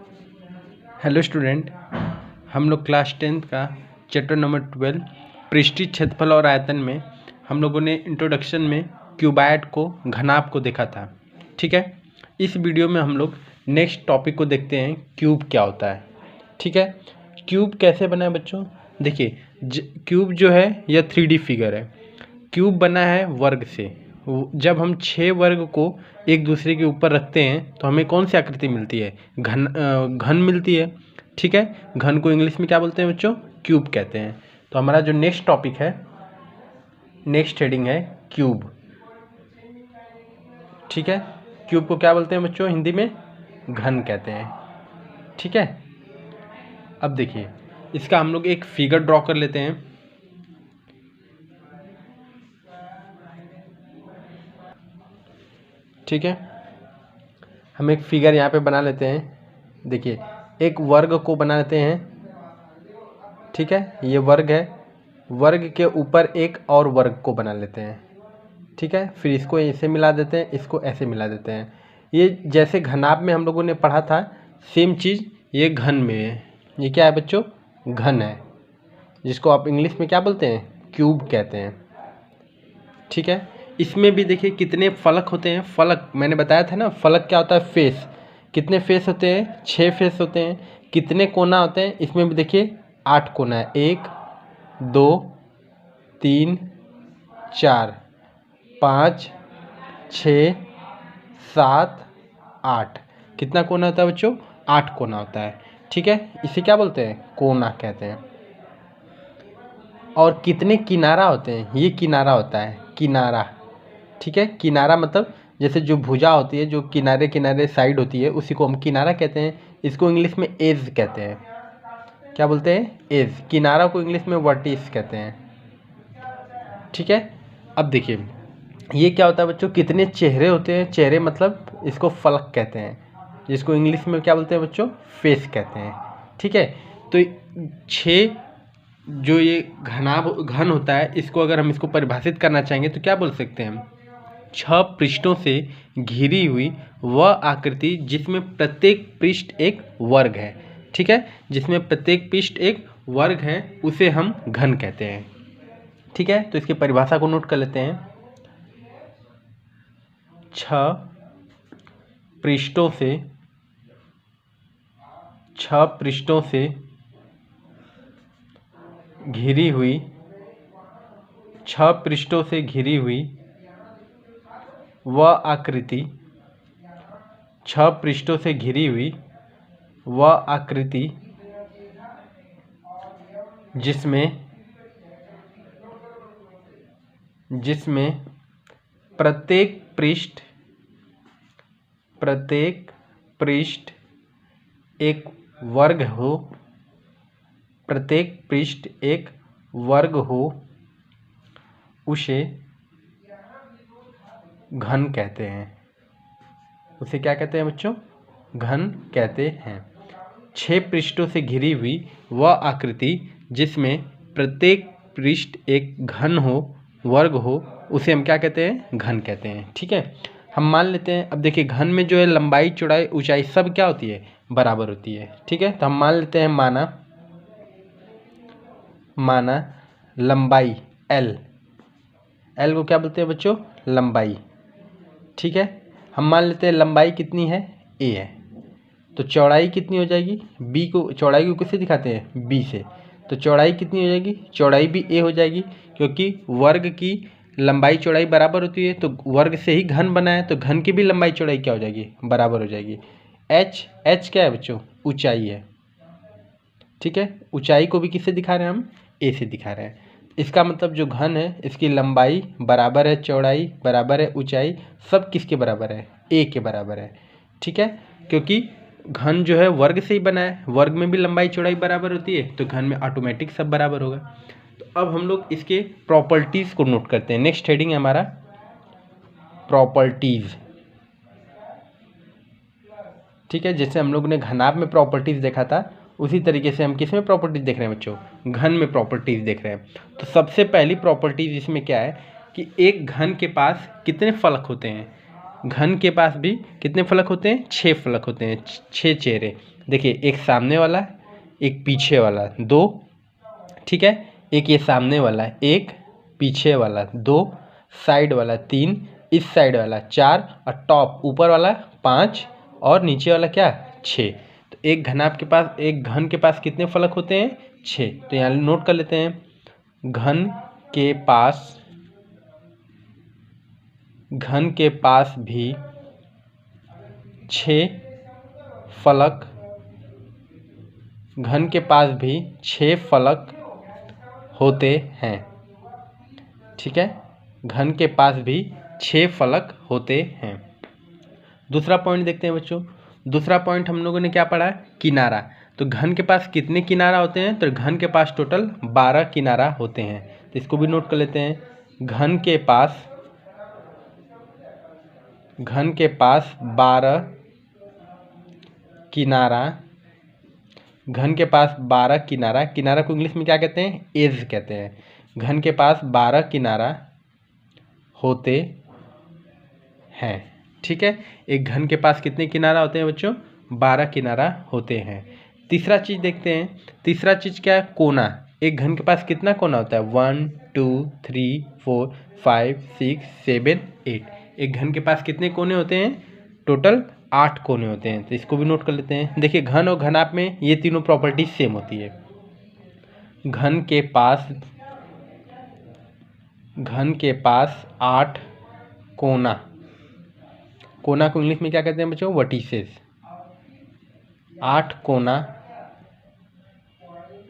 Hello student, हम लोग class 10th का चैप्टर नंबर 12 पृष्ठीय क्षेत्रफल और आयतन में हम लोगों ने इंट्रोडक्शन में क्यूबॉइड को, घनाभ को देखा था। ठीक है, इस वीडियो में हम लोग नेक्स्ट टॉपिक को देखते हैं, क्यूब क्या होता है। ठीक है, क्यूब कैसे बना है बच्चों? देखिए, क्यूब जो है यह 3D फिगर है। क्यूब बना है वर्ग से। जब हम 6 वर्ग को एक दूसरे के ऊपर रखते हैं तो हमें कौन सी आकृति मिलती है? घन मिलती है। ठीक है, घन को इंग्लिश में क्या बोलते हैं बच्चों? क्यूब कहते हैं। तो हमारा जो नेक्स्ट टॉपिक है, नेक्स्ट हेडिंग है क्यूब। ठीक है, क्यूब को क्या बोलते हैं बच्चों? हिंदी में घन कहते हैं। ठीक है, अब देखिए, इसका हम लोग एक फिगर ड्रॉ कर लेते हैं। ठीक है, हम एक फिगर यहाँ पे बना लेते हैं। देखिए, एक वर्ग को बना लेते हैं। ठीक है, ये वर्ग है, वर्ग के ऊपर एक और वर्ग को बना लेते हैं। ठीक है, फिर इसको ऐसे मिला देते हैं, इसको ऐसे मिला देते हैं। ये जैसे घनाभ में हम लोगों ने पढ़ा था, सेम चीज़ ये घन में है। ये क्या है बच्चों? घन है, जिसको आप इंग्लिश में क्या बोलते हैं? क्यूब कहते हैं। ठीक है, इसमें भी देखिए कितने फलक होते हैं। फलक मैंने बताया था ना, फलक क्या होता है? फेस। कितने फेस होते हैं? 6 फेस होते हैं। कितने कोना होते हैं? इसमें भी देखिए 8 कोना है। 1 2 3 4 5 6 7 8। कितना कोना होता है बच्चों? 8 कोना होता है। ठीक है, इसे क्या बोलते हैं? कोना कहते हैं। और कितने किनारा होते हैं? ये किनारा होता है, किनारा। ठीक है, किनारा मतलब जैसे जो भुजा होती है, जो किनारे किनारे साइड होती है, उसी को हम किनारा कहते हैं। इसको इंग्लिश में एज कहते हैं। क्या बोलते हैं? एज। किनारा को इंग्लिश में वर्टिस कहते हैं। ठीक है, अब देखिए, ये क्या होता है बच्चों? कितने चेहरे होते हैं? चेहरे मतलब इसको फलक कहते हैं, जिसको इंग्लिश में क्या बोलते हैं बच्चों? फेस कहते हैं। ठीक है, तो 6 जो ये घन होता है, इसको अगर हम इसको परिभाषित करना चाहेंगे तो क्या बोल सकते हैं हम? 6 पृष्ठों से घिरी हुई वह आकृति जिसमें प्रत्येक पृष्ठ एक वर्ग है। ठीक है, जिसमें प्रत्येक पृष्ठ एक वर्ग है, उसे हम घन कहते हैं। ठीक है, तो इसकी परिभाषा को नोट कर लेते हैं। 6 पृष्ठों से घिरी हुई, 6 पृष्ठों से घिरी हुई वह आकृति, 6 पृष्ठों से घिरी हुई वह आकृति जिसमें प्रत्येक पृष्ठ एक वर्ग हो, प्रत्येक पृष्ठ एक वर्ग हो, उसे घन कहते हैं। उसे क्या कहते हैं बच्चों? घन कहते हैं। 6 पृष्ठों से घिरी हुई वह आकृति जिसमें प्रत्येक पृष्ठ एक घन हो, वर्ग हो, उसे हम क्या कहते हैं? घन कहते हैं। ठीक है, हम मान लेते हैं। अब देखिए, घन में जो है लंबाई, चौड़ाई, ऊंचाई सब क्या होती है? बराबर होती है। ठीक है, तो हम मान लेते हैं, माना लंबाई एल को क्या बोलते हैं बच्चों? लंबाई। ठीक है, हम मान लेते हैं लंबाई कितनी है? ए है। तो चौड़ाई कितनी हो जाएगी? बी को, चौड़ाई को किससे दिखाते हैं? बी से। तो चौड़ाई कितनी हो जाएगी? चौड़ाई भी ए हो जाएगी, क्योंकि वर्ग की लंबाई चौड़ाई बराबर होती है। तो वर्ग से ही घन बना है, तो घन की भी लंबाई चौड़ाई क्या हो जाएगी? बराबर हो जाएगी। एच क्या है बच्चों? ऊंचाई है। ठीक है, ऊंचाई को भी किससे दिखा रहे हैं हम? ए से दिखा रहे हैं। इसका मतलब जो घन है, इसकी लंबाई बराबर है, चौड़ाई बराबर है, ऊंचाई सब किसके बराबर है? ए के बराबर है। ठीक है, क्योंकि घन जो है वर्ग से ही बना है, वर्ग में भी लंबाई चौड़ाई बराबर होती है, तो घन में ऑटोमेटिक सब बराबर होगा। तो अब हम लोग इसके प्रॉपर्टीज़ को नोट करते हैं। नेक्स्ट हेडिंग है हमारा प्रॉपर्टीज़। ठीक है, जैसे हम लोग ने घनाभ में प्रॉपर्टीज़ देखा था, उसी तरीके से हम किस में प्रॉपर्टीज़ देख रहे हैं बच्चों? घन में प्रॉपर्टीज़ देख रहे हैं। तो सबसे पहली प्रॉपर्टीज़ इसमें क्या है कि एक घन के पास कितने फलक होते हैं? घन के पास भी कितने फलक होते हैं? 6 फलक होते हैं, 6 चेहरे। देखिए एक सामने वाला एक पीछे वाला 2, ठीक है, एक ये सामने वाला एक, पीछे वाला 2, साइड वाला 3, इस साइड वाला 4 और टॉप ऊपर वाला 5 और नीचे वाला क्या 6। तो एक घन के पास कितने फलक होते हैं 6। तो यहाँ नोट कर लेते हैं घन के पास भी 6 फलक, घन के पास भी 6 फलक होते हैं, ठीक है, घन के पास भी 6 फलक होते हैं। दूसरा पॉइंट देखते हैं बच्चों। दूसरा पॉइंट हम लोगों ने क्या पढ़ा किनारा। तो घन के पास कितने किनारा होते हैं, तो घन के पास टोटल 12 किनारा होते हैं। तो इसको भी नोट कर लेते हैं घन के पास 12 किनारा, घन के पास 12 किनारा, किनारा को इंग्लिश में क्या कहते हैं एज कहते हैं। घन के पास 12 किनारा होते हैं, ठीक है। एक घन के पास कितने किनारा होते हैं बच्चों 12 किनारा होते हैं। तीसरा चीज़ देखते हैं। तीसरा चीज़ क्या है कोना। एक घन के पास कितना कोना होता है 1 2 3 4 5 6 7 8। एक घन के पास कितने कोने होते हैं टोटल 8 कोने होते हैं। तो इसको भी नोट कर लेते हैं। देखिए घन और घनाप में ये तीनों प्रॉपर्टीज सेम होती है। घन के पास 8 कोना, कोना को इंग्लिश में क्या कहते हैं बच्चों वर्टिसेस। 8 कोना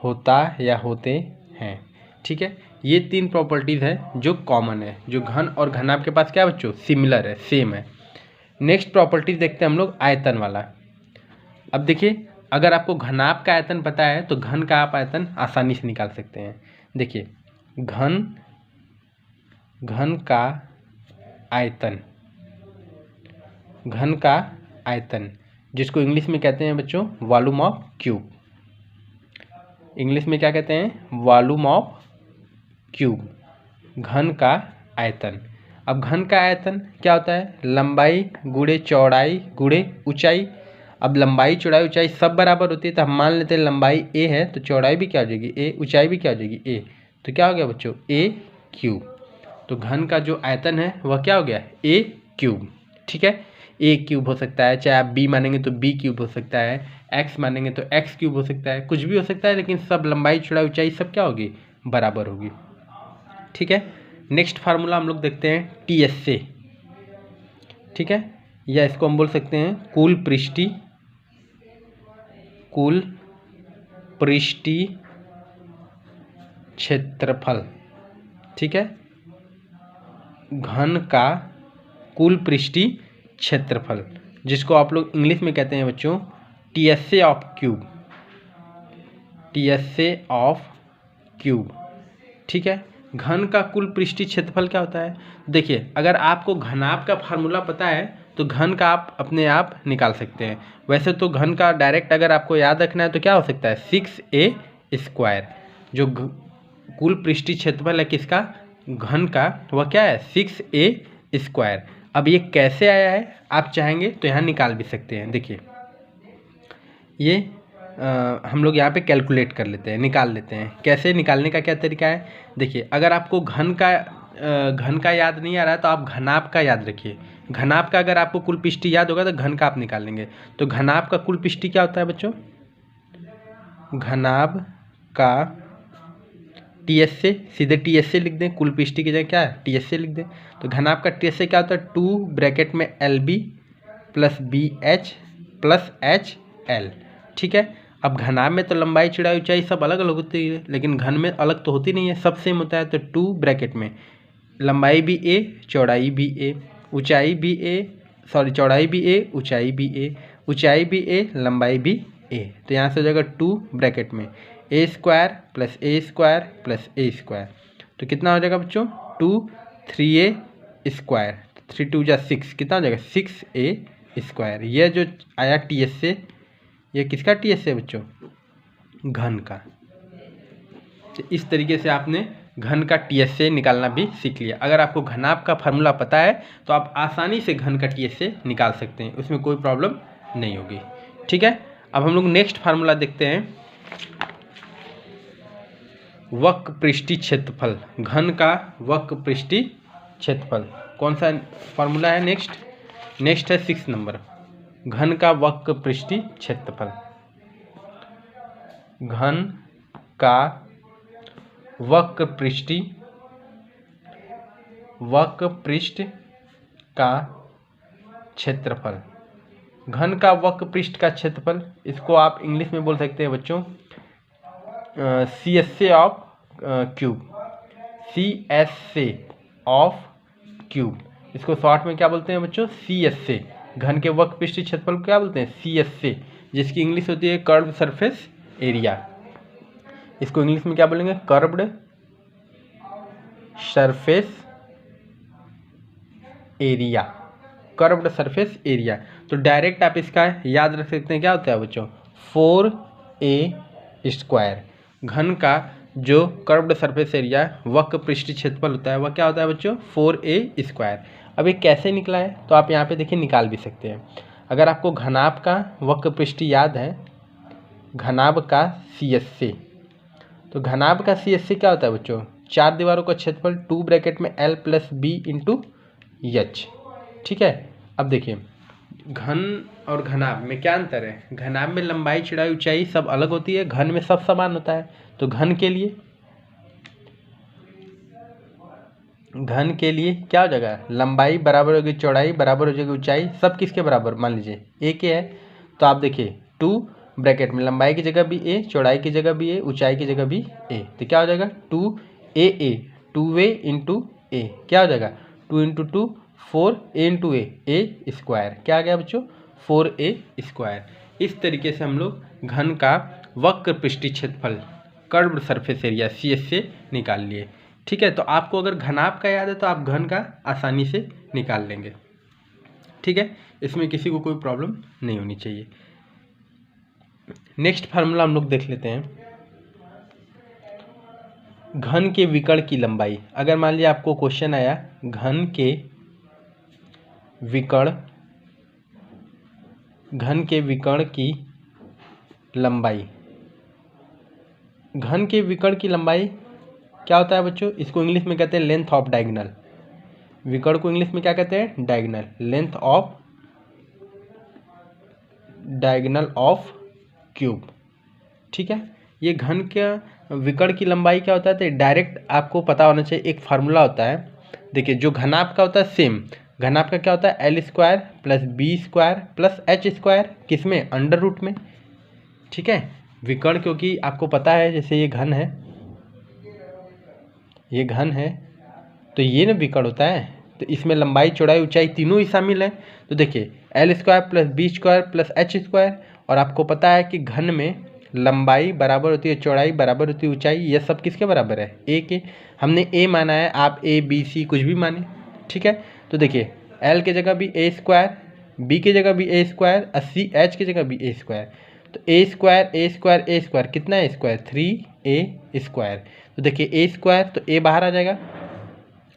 होता या होते हैं, ठीक है। ये 3 प्रॉपर्टीज़ है जो कॉमन है, जो घन और घनाप के पास क्या बच्चों सिमिलर है, सेम है। नेक्स्ट प्रॉपर्टीज देखते हैं हम लोग आयतन वाला। अब देखिए अगर आपको घनाप का आयतन पता है तो घन का आप आयतन आसानी से निकाल सकते हैं। देखिए घन का आयतन जिसको इंग्लिश में कहते हैं बच्चों वॉल्यूम ऑफ क्यूब। इंग्लिश में क्या कहते हैं वॉल्यूम ऑफ क्यूब, घन का आयतन। अब घन का आयतन क्या होता है लंबाई गुणे चौड़ाई गुणे ऊंचाई। अब लंबाई चौड़ाई ऊंचाई सब बराबर होती है तो हम मान लेते हैं लंबाई a है तो चौड़ाई भी क्या हो जाएगी a, ऊंचाई भी क्या हो जाएगी a। तो क्या हो गया बच्चों a क्यूब। तो घन का जो आयतन है वह क्या हो गया a क्यूब, ठीक है। a क्यूब हो सकता है, चाहे आप b मानेंगे तो b क्यूब हो सकता है, x मानेंगे तो x क्यूब हो सकता है, कुछ भी हो सकता है, लेकिन सब लंबाई चौड़ाई ऊंचाई सब क्या होगी बराबर होगी, ठीक है। नेक्स्ट फार्मूला हम लोग देखते हैं टीएस से, ठीक है, या इसको हम बोल सकते हैं कुल पृष्ठीय क्षेत्रफल, ठीक है। घन का कुल पृष्ठीय क्षेत्रफल जिसको आप लोग इंग्लिश में कहते हैं बच्चों TSA of cube, TSA of cube, ठीक है। घन का कुल पृष्ठीय क्षेत्रफल क्या होता है। देखिए अगर आपको घनाप का फार्मूला पता है तो घन का आप अपने आप निकाल सकते हैं। वैसे तो घन का डायरेक्ट अगर आपको याद रखना है तो क्या हो सकता है 6a²। जो कुल पृष्ठीय क्षेत्रफल है किसका घन का वह क्या है 6a²। अब ये कैसे आया है आप चाहेंगे तो यहाँ निकाल भी सकते हैं। देखिए ये हम लोग यहाँ पे कैलकुलेट कर लेते हैं, निकाल लेते हैं। कैसे निकालने का क्या तरीका है देखिए अगर आपको घन का याद नहीं आ रहा है तो आप घनाप का याद रखिए। घनाप का अगर आपको कुल पृष्ठीय याद होगा तो घन का आप निकाल लेंगे। तो घनाप का कुल पृष्ठीय क्या होता है बच्चों घनाप का टीएस से सीधे टीएस से लिख दें, कुल पृष्ठीय की जगह क्या है टीएस से लिख दें। तो घनाप का टीएस से क्या होता है 2 ब्रैकेट में LB + BH + HL, ठीक है। अब घनाप में तो लंबाई चौड़ाई ऊंचाई सब अलग अलग होती है लेकिन घन में अलग तो होती नहीं है, सब सेम होता है। तो 2 ब्रैकेट में लंबाई भी a चौड़ाई भी a, ऊंचाई भी चौड़ाई भी a ऊंचाई भी a, ऊंचाई भी a लंबाई भी a। तो यहाँ से हो जाएगा 2 ब्रैकेट में a² + a² + a²। तो कितना हो जाएगा बच्चों 2 3a², 3 2 जा 6 कितना हो जाएगा 6a²। यह जो आया टीएस से ये किसका टीएस है बच्चों घन का। तो इस तरीके से आपने घन का टीएस से निकालना भी सीख लिया। अगर आपको घनाप का फार्मूला पता है तो आप आसानी से घन का टीएस से निकाल सकते हैं, उसमें कोई प्रॉब्लम नहीं होगी, ठीक है। अब हम लोग नेक्स्ट फार्मूला देखते हैं, वक्र पृष्ठीय क्षेत्रफल, घन का वक्र पृष्ठीय क्षेत्रफल। कौन सा फार्मूला है नेक्स्ट है 6 नंबर, घन का वक्र पृष्ठीय क्षेत्रफल। घन का वक्र पृष्ठ का क्षेत्रफल। घन का वक्र पृष्ठ का क्षेत्रफल, इसको आप इंग्लिश में बोल सकते हैं बच्चों CSA of cube, CSA of cube. इसको शॉर्ट में क्या बोलते हैं बच्चों? CSA। घन के वक्र पृष्ठीय क्षेत्रफल को क्या बोलते हैं? CSA, जिसकी इंग्लिश होती है कर्व सरफेस एरिया। इसको इंग्लिश में क्या बोलेंगे? Curved surface area, curved surface area. तो डायरेक्ट आप इसका याद रख सकते हैं, क्या होता है बच्चों? 4a²। घन का जो कर्व्ड सरफेस एरिया वक्र पृष्ठीय क्षेत्रफल होता है वह क्या होता है बच्चों? 4a²। अब ये कैसे निकला है तो आप यहाँ पे देखिए निकाल भी सकते हैं। अगर आपको घनाभ का वक्र पृष्ठीय याद है, घनाभ का CSA, तो घनाभ का CSA क्या होता है बच्चों? 4 दीवारों का क्षेत्रफल 2 ब्रैकेट में L + B × H। ठीक है। अब देखिए घन और घनाभ में क्या अंतर है? घनाभ में लंबाई, चौड़ाई, ऊंचाई सब अलग होती है, घन में सब समान होता है। तो घन के लिए क्या हो जाएगा? लंबाई बराबर होगी चौड़ाई बराबर हो जाएगी ऊंचाई, सब किसके बराबर? मान लीजिए a के है, तो आप देखिए 2 ब्रैकेट में लंबाई की जगह भी a, चौड़ाई की जगह भी a, ऊंचाई की जगह भी a, तो क्या हो जाएगा? 2a, 2a × a क्या हो जाएगा? 2 × 2 4a × a² क्या आ गया बच्चों? 4a²। इस तरीके से हम लोग घन का वक्र पृष्ठीय क्षेत्रफल, कर्व्ड सरफेस एरिया CSA निकाल लिए। ठीक है। तो आपको अगर घनाभ का याद है तो आप घन का आसानी से निकाल लेंगे। ठीक है, इसमें किसी को कोई प्रॉब्लम नहीं होनी चाहिए। नेक्स्ट फार्मूला हम लोग देख लेते हैं, घन के विकर्ण की लंबाई। अगर मान लिया आपको क्वेश्चन आया घन के विकर्ण की लंबाई। घन के विकर्ण की लंबाई क्या होता है बच्चों? इसको इंग्लिश में कहते हैं लेंथ ऑफ डायगोनल। विकर्ण को इंग्लिश में क्या कहते हैं? Diagonal, length of diagonal of cube. ठीक है। ये घन के विकर्ण की लंबाई क्या होता है? तो डायरेक्ट आपको पता होना चाहिए, एक फार्मूला होता है। देखिए जो घनाभ का होता है सेम, घनाभ का क्या होता है? L² + B² + H², किसमें? अंडर रूट में। ठीक है। विकर्ण क्योंकि आपको पता है, जैसे ये घन है, तो ये ना विकर्ण होता है, तो इसमें लंबाई, चौड़ाई, ऊंचाई तीनों ही शामिल है। तो देखिए L² + B² + H², और आपको पता है कि घन में लंबाई बराबर होती है चौड़ाई बराबर होती है ऊंचाई, ये सब किसके बराबर है? a के। हमने a माना है, आप a b c कुछ भी माने। ठीक है। तो देखिए L की जगह भी a², B की जगह भी a², H की जगह भी a², तो a² कितना है? Square 3a²। तो देखिए a² तो a बाहर आ जाएगा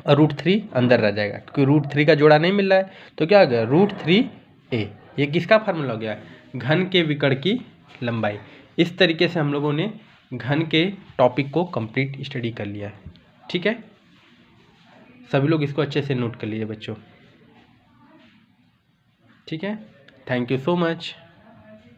और √3 अंदर रह जाएगा, क्योंकि √3 का जोड़ा नहीं मिल रहा है, तो क्या हो गया? √3a। ये किसका फार्मूला हो गया? घन के विकर्ण की लंबाई। इस तरीके से हम लोगों ने घन के टॉपिक को कंप्लीट स्टडी कर लिया है। ठीक है, सभी लोग इसको अच्छे से नोट कर लीजिए बच्चों। ठीक है, थैंक यू सो मच।